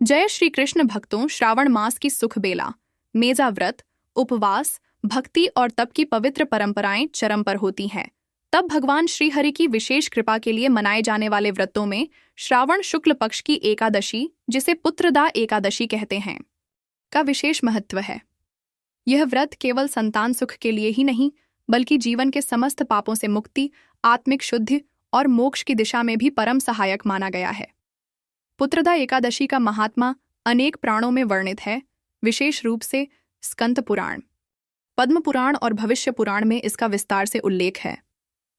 जय श्री कृष्ण भक्तों। श्रावण मास की सुख बेला, मेजा व्रत, उपवास, भक्ति और तप की पवित्र परंपराएं चरम पर होती हैं। तब भगवान श्री हरि की विशेष कृपा के लिए मनाए जाने वाले व्रतों में श्रावण शुक्ल पक्ष की एकादशी, जिसे पुत्रदा एकादशी कहते हैं, का विशेष महत्व है। यह व्रत केवल संतान सुख के लिए ही नहीं, बल्कि जीवन के समस्त पापों से मुक्ति, आत्मिक शुद्धि और मोक्ष की दिशा में भी परम सहायक माना गया है। पुत्रदा एकादशी का महात्मा अनेक पुराणों में वर्णित है, विशेष रूप से स्कंद पुराण, पद्म पुराण और भविष्य पुराण में इसका विस्तार से उल्लेख है।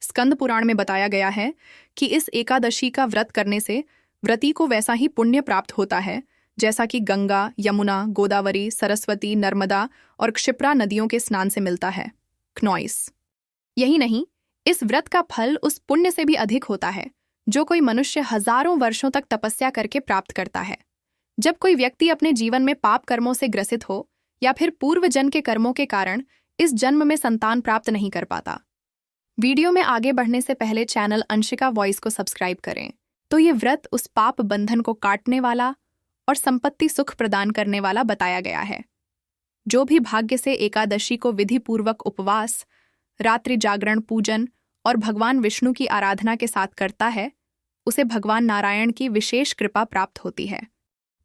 स्कंद पुराण में बताया गया है कि इस एकादशी का व्रत करने से व्रती को वैसा ही पुण्य प्राप्त होता है जैसा कि गंगा, यमुना, गोदावरी, सरस्वती, नर्मदा और क्षिप्रा नदियों के स्नान से मिलता है। क्नॉइस। यही नहीं, इस व्रत का फल उस पुण्य से भी अधिक होता है जो कोई मनुष्य हजारों वर्षों तक तपस्या करके प्राप्त करता है। जब कोई व्यक्ति अपने जीवन में पाप कर्मों से ग्रसित हो या फिर पूर्व जन्म के कर्मों के कारण इस जन्म में संतान प्राप्त नहीं कर पाता। वीडियो में आगे बढ़ने से पहले चैनल अंशिका वॉइस को सब्सक्राइब करें। तो ये व्रत उस पाप बंधन को काटने वाला और संपत्ति सुख प्रदान करने वाला बताया गया है। जो भी भाग्य से एकादशी को विधि पूर्वक उपवास, रात्रि जागरण, पूजन और भगवान विष्णु की आराधना के साथ करता है, उसे भगवान नारायण की विशेष कृपा प्राप्त होती है।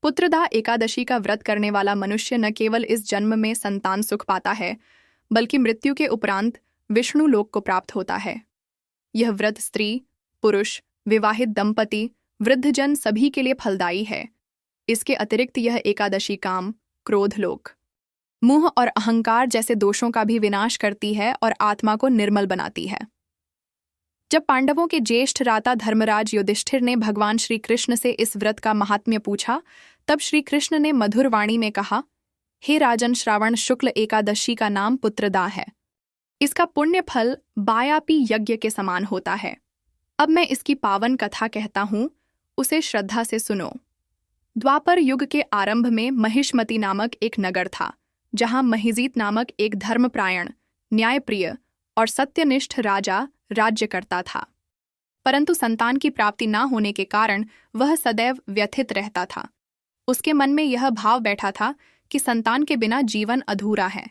पुत्रदा एकादशी का व्रत करने वाला मनुष्य न केवल इस जन्म में संतान सुख पाता है, बल्कि मृत्यु के उपरांत विष्णु लोक को प्राप्त होता है। यह व्रत स्त्री, पुरुष, विवाहित दंपति, वृद्धजन सभी के लिए फलदायी है। इसके अतिरिक्त यह एकादशी काम, क्रोध, लोभ, मोह और अहंकार जैसे दोषों का भी विनाश करती है और आत्मा को निर्मल बनाती है। जब पांडवों के ज्येष्ठ राजा धर्मराज युधिष्ठिर ने भगवान श्री कृष्ण से इस व्रत का महात्म्य पूछा, तब श्री कृष्ण ने मधुर वाणी में कहा, हे राजन, श्रावण शुक्ल एकादशी का नाम पुत्रदा है। इसका पुण्य फल बायापी यज्ञ के समान होता है। अब मैं इसकी पावन कथा कहता हूँ, उसे श्रद्धा से सुनो। द्वापर युग के आरंभ में महिष्मति नामक एक नगर था, जहाँ महिजीत नामक एक धर्मप्रायण, न्यायप्रिय और सत्यनिष्ठ राजा राज्य करता था। परंतु संतान की प्राप्ति न होने के कारण वह सदैव व्यथित रहता था। उसके मन में यह भाव बैठा था कि संतान के बिना जीवन अधूरा है,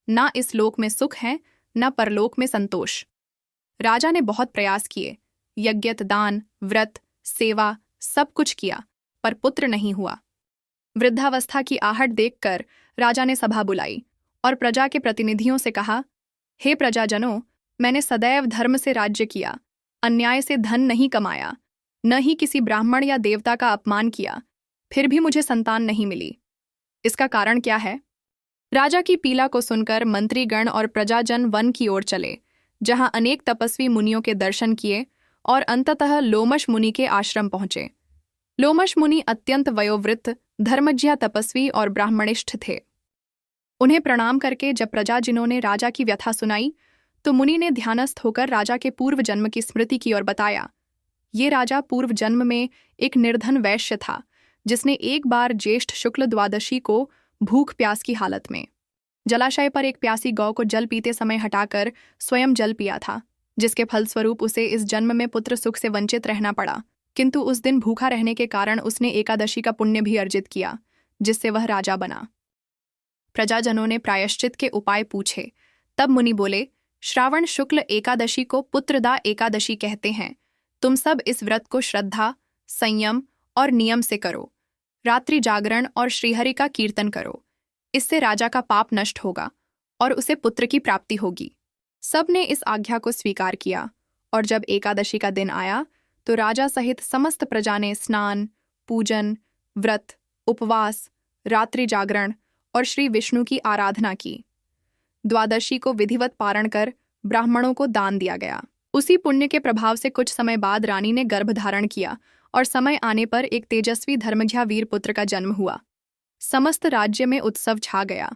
न इस लोक में सुख है, न परलोक में संतोष। राजा ने बहुत प्रयास किए, यज्ञ, दान, व्रत, सेवा सब कुछ किया, पर पुत्र नहीं हुआ। वृद्धावस्था की आहट देखकर राजा ने सभा बुलाई और प्रजा के प्रतिनिधियों से कहा, हे प्रजाजनों, मैंने सदैव धर्म से राज्य किया, अन्याय से धन नहीं कमाया, न ही किसी ब्राह्मण या देवता का अपमान किया, फिर भी मुझे संतान नहीं मिली। इसका कारण क्या है? राजा की पीला को सुनकर मंत्रीगण और प्रजाजन वन की ओर चले, जहां अनेक तपस्वी मुनियों के दर्शन किए और अंततः लोमश मुनि के आश्रम पहुंचे। लोमश मुनि अत्यंत वयोवृद्ध, धर्मज्ञ, तपस्वी और ब्राह्मणिष्ठ थे। उन्हें प्रणाम करके जब प्रजाजनों ने राजा की व्यथा सुनाई, तो मुनि ने ध्यानस्थ होकर राजा के पूर्व जन्म की स्मृति की और बताया। ये राजा पूर्व जन्म में एक निर्धन वैश्य था, जिसने एक बार ज्येष्ठ शुक्ल द्वादशी को भूख प्यास की हालत में जलाशय पर एक प्यासी गौ को जल पीते समय हटाकर स्वयं जल पिया था, जिसके फलस्वरूप उसे इस जन्म में पुत्र सुख से वंचित रहना पड़ा। किंतु उस दिन भूखा रहने के कारण उसने एकादशी का पुण्य भी अर्जित किया, जिससे वह राजा बना। प्रजाजनों ने प्रायश्चित के उपाय पूछे, तब मुनि बोले, श्रावण शुक्ल एकादशी को पुत्रदा एकादशी कहते हैं। तुम सब इस व्रत को श्रद्धा, संयम और नियम से करो। रात्रि जागरण और श्रीहरि का कीर्तन करो। इससे राजा का पाप नष्ट होगा और उसे पुत्र की प्राप्ति होगी। सब ने इस आज्ञा को स्वीकार किया और जब एकादशी का दिन आया तो राजा सहित समस्त प्रजा ने स्नान, पूजन, व्रत, उपवास, रात्रि जागरण और श्री विष्णु की आराधना की। द्वादशी को विधिवत पारण कर ब्राह्मणों को दान दिया गया। उसी पुण्य के प्रभाव से कुछ समय बाद रानी ने गर्भ धारण किया और समय आने पर एक तेजस्वी धर्मज्ञ वीर पुत्र का जन्म हुआ। समस्त राज्य में उत्सव छा गया।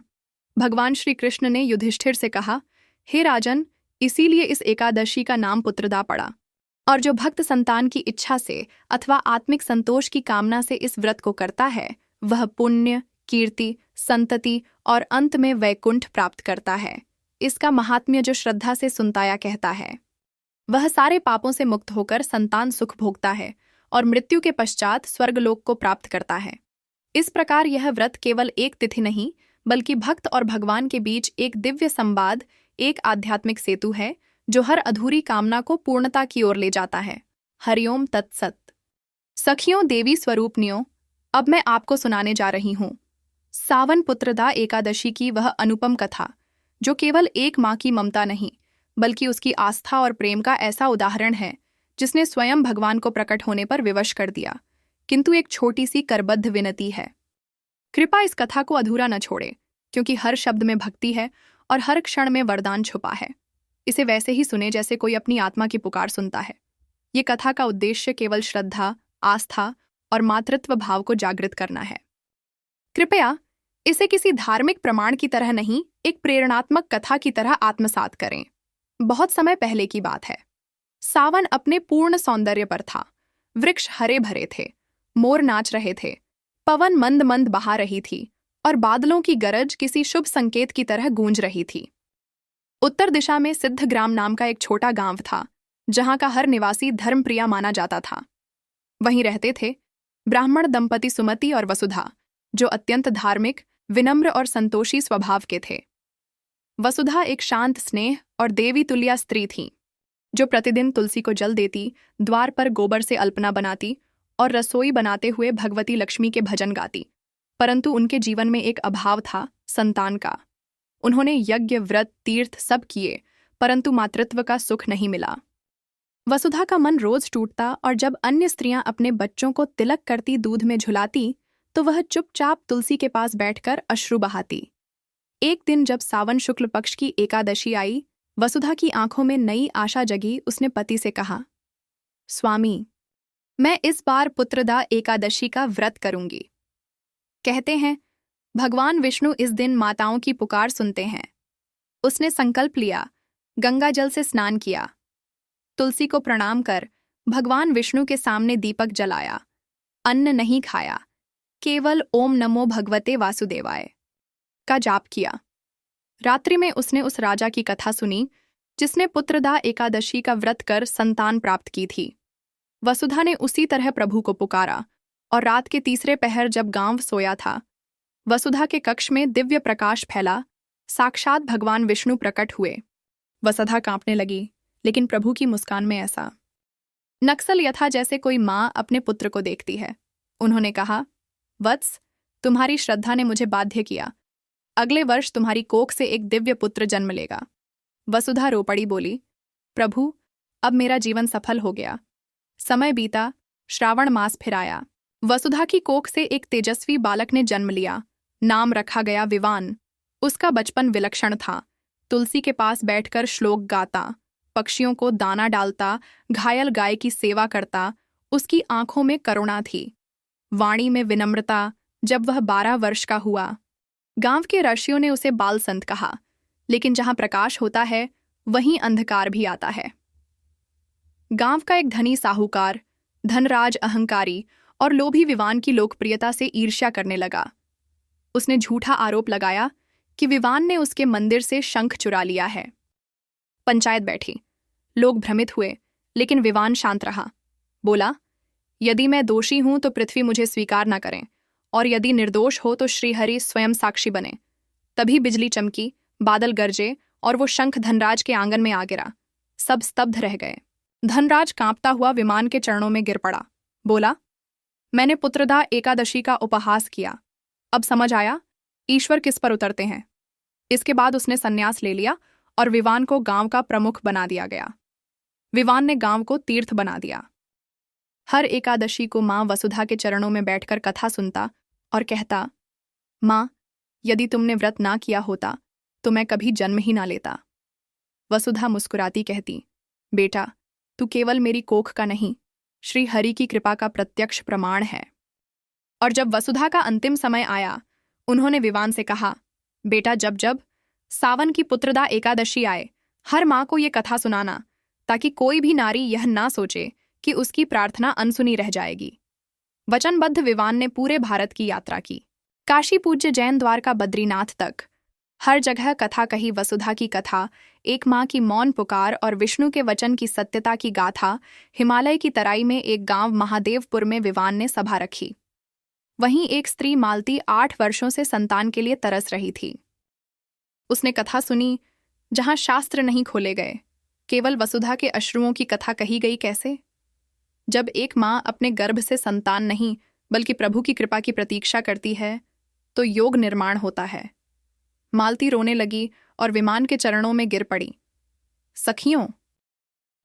भगवान श्री कृष्ण ने युधिष्ठिर से कहा, हे राजन, इसीलिए इस एकादशी का नाम पुत्रदा पड़ा। और जो भक्त संतान की इच्छा से अथवा आत्मिक संतोष की कामना से इस व्रत को करता है, वह पुण्य, कीर्ति, संतति और अंत में वैकुंठ प्राप्त करता है। इसका महात्म्य जो श्रद्धा से सुनताया कहता है, वह सारे पापों से मुक्त होकर संतान सुख भोगता है और मृत्यु के पश्चात स्वर्गलोक को प्राप्त करता है। इस प्रकार यह व्रत केवल एक तिथि नहीं, बल्कि भक्त और भगवान के बीच एक दिव्य संवाद, एक आध्यात्मिक सेतु है जो हर अधूरी कामना को पूर्णता की ओर ले जाता है। हरिओम तत्सत। सखियों देवी स्वरूपनियों, अब मैं आपको सुनाने जा रही हूँ सावन पुत्रदा एकादशी की वह अनुपम कथा, जो केवल एक माँ की ममता नहीं, बल्कि उसकी आस्था और प्रेम का ऐसा उदाहरण है जिसने स्वयं भगवान को प्रकट होने पर विवश कर दिया। किंतु एक छोटी सी करबद्ध विनती है, कृपा इस कथा को अधूरा न छोड़े, क्योंकि हर शब्द में भक्ति है और हर क्षण में वरदान छुपा है। इसे वैसे ही सुने जैसे कोई अपनी आत्मा की पुकार सुनता है। ये कथा का उद्देश्य केवल श्रद्धा, आस्था और मातृत्व भाव को जागृत करना है। कृपया इसे किसी धार्मिक प्रमाण की तरह नहीं, एक प्रेरणात्मक कथा की तरह आत्मसात करें। बहुत समय पहले की बात है। सावन अपने पूर्ण सौंदर्य पर था। वृक्ष हरे भरे थे, मोर नाच रहे थे, पवन मंद मंद बहा रही थी और बादलों की गरज किसी शुभ संकेत की तरह गूंज रही थी। उत्तर दिशा में सिद्धग्राम नाम का एक छोटा गांव था, जहां का हर निवासी धर्मप्रिया माना जाता था। वहीं रहते थे ब्राह्मण दंपति सुमति और वसुधा, जो अत्यंत धार्मिक, विनम्र और संतोषी स्वभाव के थे। वसुधा एक शांत, स्नेह और देवी तुल्या स्त्री थी, जो प्रतिदिन तुलसी को जल देती, द्वार पर गोबर से अल्पना बनाती और रसोई बनाते हुए भगवती लक्ष्मी के भजन गाती। परंतु उनके जीवन में एक अभाव था, संतान का। उन्होंने यज्ञ, व्रत, तीर्थ सब किए, परंतु मातृत्व का सुख नहीं मिला। वसुधा का मन रोज टूटता और जब अन्य स्त्रियां अपने बच्चों को तिलक करती दूध में झुलाती, तो वह चुपचाप तुलसी के पास बैठकर अश्रु बहाती। एक दिन जब सावन शुक्ल पक्ष की एकादशी आई, वसुधा की आंखों में नई आशा जगी। उसने पति से कहा, स्वामी, मैं इस बार पुत्रदा एकादशी का व्रत करूंगी। कहते हैं भगवान विष्णु इस दिन माताओं की पुकार सुनते हैं। उसने संकल्प लिया, गंगा जल से स्नान किया, तुलसी को प्रणाम कर भगवान विष्णु के सामने दीपक जलाया, अन्न नहीं खाया, केवल ओम नमो भगवते वासुदेवाय का जाप किया। रात्रि में उसने उस राजा की कथा सुनी जिसने पुत्रदा एकादशी का व्रत कर संतान प्राप्त की थी। वसुधा ने उसी तरह प्रभु को पुकारा और रात के तीसरे पहर जब गांव सोया था, वसुधा के कक्ष में दिव्य प्रकाश फैला। साक्षात भगवान विष्णु प्रकट हुए। वसुधा कांपने लगी, लेकिन प्रभु की मुस्कान में ऐसा नक्सल यथा जैसे कोई माँ अपने पुत्र को देखती है। उन्होंने कहा, वत्स, तुम्हारी श्रद्धा ने मुझे बाध्य किया। अगले वर्ष तुम्हारी कोख से एक दिव्य पुत्र जन्म लेगा। वसुधा रो पड़ी, बोली, प्रभु, अब मेरा जीवन सफल हो गया। समय बीता, श्रावण मास फिर आया। वसुधा की कोख से एक तेजस्वी बालक ने जन्म लिया। नाम रखा गया विवान। उसका बचपन विलक्षण था। तुलसी के पास बैठकर श्लोक गाता, पक्षियों को दाना डालता, घायल गाय की सेवा करता। उसकी आंखों में करुणा थी, वाणी में विनम्रता। जब वह 12 वर्ष का हुआ, गांव के ऋषियों ने उसे बाल संत कहा, लेकिन जहां प्रकाश होता है वहीं अंधकार भी आता है। गांव का एक धनी साहूकार, धनराज अहंकारी और लोभी विवान की लोकप्रियता से ईर्ष्या करने लगा। उसने झूठा आरोप लगाया कि विवान ने उसके मंदिर से शंख चुरा लिया है। पंचायत बैठी, लोग भ्रमित हुए, लेकिन विवान शांत रहा। बोला, यदि मैं दोषी हूं तो पृथ्वी मुझे स्वीकार न करें, और यदि निर्दोष हो तो श्रीहरि स्वयं साक्षी बने। तभी बिजली चमकी, बादल गरजे और वो शंख धनराज के आंगन में आ गिरा। सब स्तब्ध रह गए। धनराज कांपता हुआ विमान के चरणों में गिर पड़ा। बोला, मैंने पुत्रदा एकादशी का उपहास किया। अब समझ आया ईश्वर किस पर उतरते हैं। इसके बाद उसने संन्यास ले लिया और विवान को गांव का प्रमुख बना दिया गया। विवान ने गांव को तीर्थ बना दिया। हर एकादशी को माँ वसुधा के चरणों में बैठकर कथा सुनता और कहता, माँ, यदि तुमने व्रत ना किया होता तो मैं कभी जन्म ही ना लेता। वसुधा मुस्कुराती कहती, बेटा, तू केवल मेरी कोख का नहीं, श्री हरि की कृपा का प्रत्यक्ष प्रमाण है। और जब वसुधा का अंतिम समय आया, उन्होंने विवान से कहा, बेटा, जब जब सावन की पुत्रदा एकादशी आए, हर माँ को ये कथा सुनाना, ताकि कोई भी नारी यह ना सोचे कि उसकी प्रार्थना अनसुनी रह जाएगी। वचनबद्ध विवान ने पूरे भारत की यात्रा की, काशी पूज्य जैन द्वारका बद्रीनाथ तक। हर जगह कथा कही। वसुधा की कथा, एक माँ की मौन पुकार और विष्णु के वचन की सत्यता की गाथा। हिमालय की तराई में एक गांव महादेवपुर में विवान ने सभा रखी। वहीं एक स्त्री मालती 8 वर्षों से संतान के लिए तरस रही थी। उसने कथा सुनी जहां शास्त्र नहीं खोले गए, केवल वसुधा के अश्रुओं की कथा कही गई। कैसे? जब एक माँ अपने गर्भ से संतान नहीं बल्कि प्रभु की कृपा की प्रतीक्षा करती है तो योग निर्माण होता है। मालती रोने लगी और विमान के चरणों में गिर पड़ी। सखियों,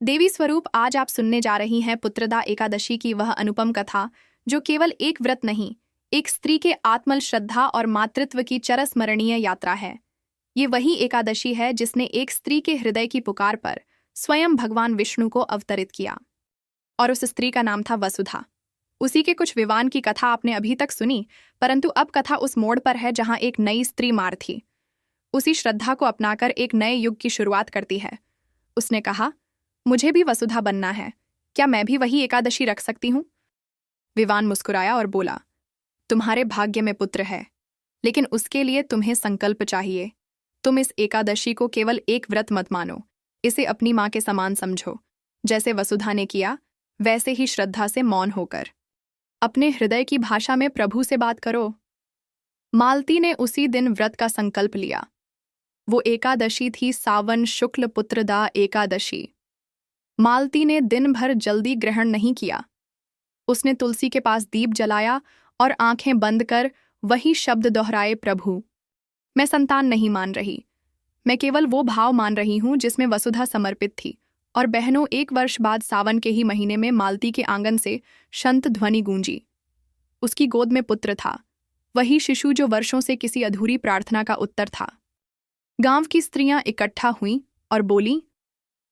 देवी स्वरूप, आज आप सुनने जा रही हैं पुत्रदा एकादशी की वह अनुपम कथा जो केवल एक व्रत नहीं, एक स्त्री के आत्मल श्रद्धा और मातृत्व की चिरस्मरणीय यात्रा है। ये वही एकादशी है जिसने एक स्त्री के हृदय की पुकार पर स्वयं भगवान विष्णु को अवतरित किया, और उस स्त्री का नाम था वसुधा। उसी के कुछ विवान की कथा आपने अभी तक सुनी, परंतु अब कथा उस मोड़ पर है जहां एक नई स्त्री मार थी उसी श्रद्धा को अपनाकर एक नए युग की शुरुआत करती है। उसने कहा, मुझे भी वसुधा बनना है, क्या मैं भी वही एकादशी रख सकती हूँ? विवान मुस्कुराया और बोला, तुम्हारे भाग्य में पुत्र है, लेकिन उसके लिए तुम्हें संकल्प चाहिए। तुम इस एकादशी को केवल एक व्रत मत मानो, इसे अपनी माँ के समान समझो। जैसे वसुधा ने किया, वैसे ही श्रद्धा से मौन होकर अपने हृदय की भाषा में प्रभु से बात करो। मालती ने उसी दिन व्रत का संकल्प लिया। वो एकादशी थी सावन शुक्ल पुत्रदा एकादशी। मालती ने दिन भर जल्दी ग्रहण नहीं किया। उसने तुलसी के पास दीप जलाया और आंखें बंद कर वही शब्द दोहराए, प्रभु, मैं संतान नहीं मान रही, मैं केवल वो भाव मान रही हूं जिसमें वसुधा समर्पित थी। और बहनों, 1 वर्ष बाद सावन के ही महीने में मालती के आंगन से शंत ध्वनि गूंजी। उसकी गोद में पुत्र था, वही शिशु जो वर्षों से किसी अधूरी प्रार्थना का उत्तर था। गांव की स्त्रियां इकट्ठा हुईं और बोलीं,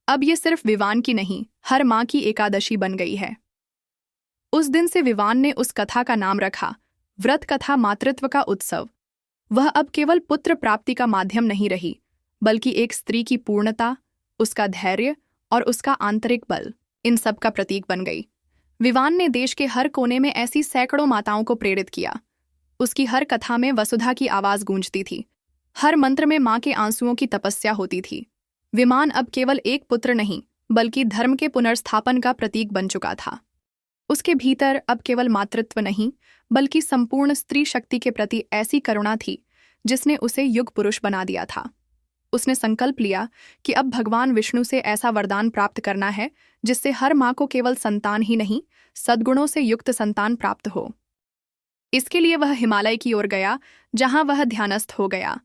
अब ये सिर्फ विवान की नहीं, हर माँ की एकादशी बन गई है। उस दिन से विवान ने उस कथा का नाम रखा व्रत कथा मातृत्व का उत्सव। वह अब केवल पुत्र प्राप्ति का माध्यम नहीं रही, बल्कि एक स्त्री की पूर्णता, उसका धैर्य और उसका आंतरिक बल, इन सब का प्रतीक बन गई। विवान ने देश के हर कोने में ऐसी सैकड़ों माताओं को प्रेरित किया। उसकी हर कथा में वसुधा की आवाज गूंजती थी, हर मंत्र में माँ के आंसुओं की तपस्या होती थी। विमान अब केवल एक पुत्र नहीं, बल्कि धर्म के पुनर्स्थापन का प्रतीक बन चुका था। उसके भीतर अब केवल मातृत्व नहीं, बल्कि संपूर्ण स्त्री शक्ति के प्रति ऐसी करुणा थी जिसने उसे युग पुरुष बना दिया था। उसने संकल्प लिया कि अब भगवान विष्णु से ऐसा वरदान प्राप्त करना है जिससे हर माँ को केवल संतान ही नहीं, सद्गुणों से युक्त संतान प्राप्त हो। इसके लिए वह हिमालय की ओर गया, जहां वह ध्यानस्थ हो गया।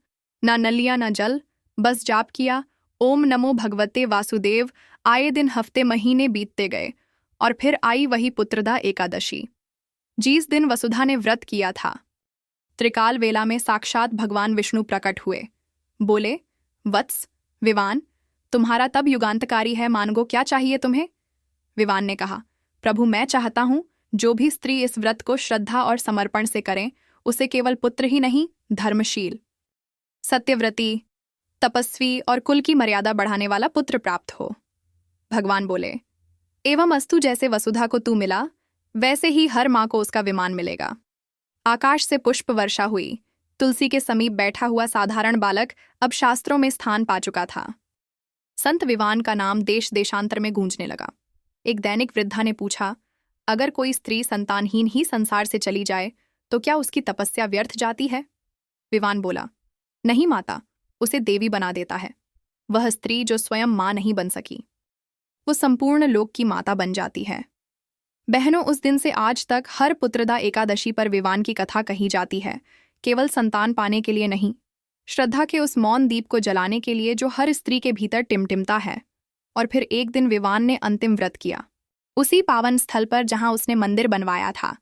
ना नलिया ना जल, बस जाप किया, ओम नमो भगवते वासुदेव। आए दिन हफ्ते महीने बीतते गए और फिर आई वही पुत्रदा एकादशी, जिस दिन वसुधा ने व्रत किया था। त्रिकाल वेला में साक्षात भगवान विष्णु प्रकट हुए। बोले, वत्स, विवान, तुम्हारा तब युगांतकारी है, मानगो, क्या चाहिए तुम्हें? विवान ने कहा, प्रभु, मैं चाहता हूं जो भी स्त्री इस व्रत को श्रद्धा और समर्पण से करें, उसे केवल पुत्र ही नहीं, धर्मशील, सत्यव्रती, तपस्वी और कुल की मर्यादा बढ़ाने वाला पुत्र प्राप्त हो। भगवान बोले, एवं अस्तु, जैसे वसुधा को तू मिला, वैसे ही हर माँ को उसका विमान मिलेगा। आकाश से पुष्प वर्षा हुई। तुलसी के समीप बैठा हुआ साधारण बालक अब शास्त्रों में स्थान पा चुका था। संत विवान का नाम देश देशांतर में गूंजने लगा। एक दैनिक वृद्धा ने पूछा, अगर कोई स्त्री संतानहीन ही संसार से चली जाए तो क्या उसकी तपस्या व्यर्थ जाती है? विवान बोला, नहीं माता, उसे देवी बना देता है। वह स्त्री जो स्वयं माँ नहीं बन सकी, वो संपूर्ण लोक की माता बन जाती है। बहनों, उस दिन से आज तक हर पुत्रदा एकादशी पर विवान की कथा कही जाती है, केवल संतान पाने के लिए नहीं, श्रद्धा के उस मौन दीप को जलाने के लिए जो हर स्त्री के भीतर टिमटिमता है। और फिर एक दिन विवान ने अंतिम व्रत किया, उसी पावन स्थल पर जहां उसने मंदिर बनवाया था,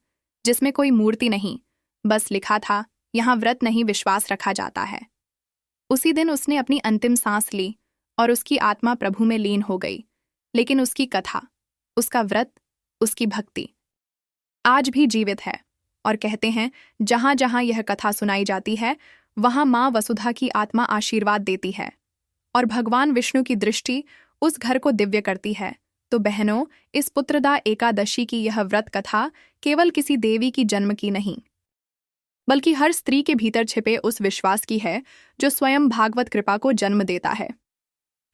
जिसमें कोई मूर्ति नहीं, बस लिखा था, यहाँ व्रत नहीं, विश्वास रखा जाता है। उसी दिन उसने अपनी अंतिम सांस ली और उसकी आत्मा प्रभु में लीन हो गई। लेकिन उसकी कथा, उसका व्रत, उसकी भक्ति आज भी जीवित है। और कहते हैं, जहां जहां यह कथा सुनाई जाती है, वहां माँ वसुधा की आत्मा आशीर्वाद देती है और भगवान विष्णु की दृष्टि उस घर को दिव्य करती है। तो बहनों, इस पुत्रदा एकादशी की यह व्रत कथा केवल किसी देवी की जन्म की नहीं, बल्कि हर स्त्री के भीतर छिपे उस विश्वास की है जो स्वयं भागवत कृपा को जन्म देता है।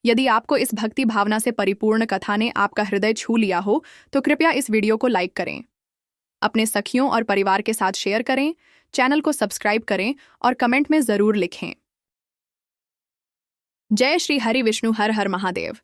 यदि आपको इस भक्ति भावना से परिपूर्ण कथा ने आपका हृदय छू लिया हो तो कृपया इस वीडियो को लाइक करें। अपने सखियों और परिवार के साथ शेयर करें, चैनल को सब्सक्राइब करें और कमेंट में ज़रूर लिखें। जय श्री हरि विष्णु, हर हर महादेव।